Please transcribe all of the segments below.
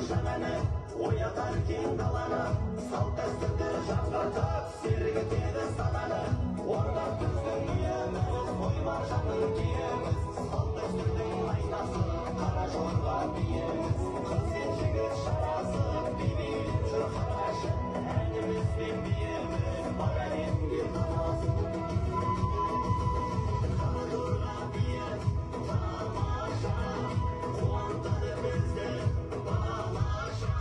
жаңаны оятар кең даланы, салт дәстүрді жаңғыртып сергітеді сананы. Орнап біздің үйіміз, ой маржанның киіміз, салт дәстүрдің айнасы, қара жорға биіміз. Қыз бен жігіт шарасы, би билеп жүр қарашың, әніміз бен биіміз бар әлемге танысын. Қара жорға биі тамаша, қуантады бізді балаша.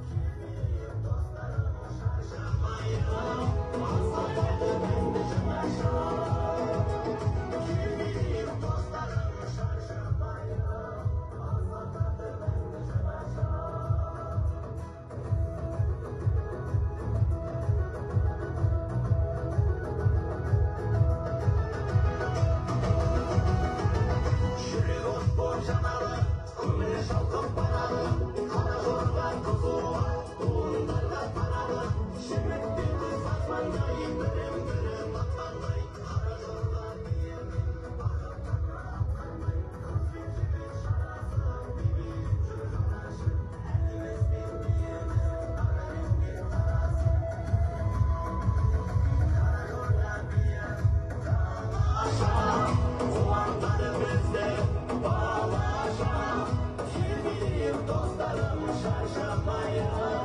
Келмейік достарым шаршамайық, азатады бізді жаңаша. Келмейік достарым шаршамайық, азатады бізді жаңаша. Жүрек от боп жанады, көңілі шалқып барады, қара жорға қызуы туындарға тарады. Жібектен қыз аспандай, бірін-бірін атқандай, қара жорға биімен бақыттан атқандай. Қыз бен жігіт шарасы, би билеп жүр қарашың, әніміз бен биіміз бар әлемге тарасын. Қара жорға биі тамаша, қуантады бізді балаша. Келмейік достарым шаршамайық.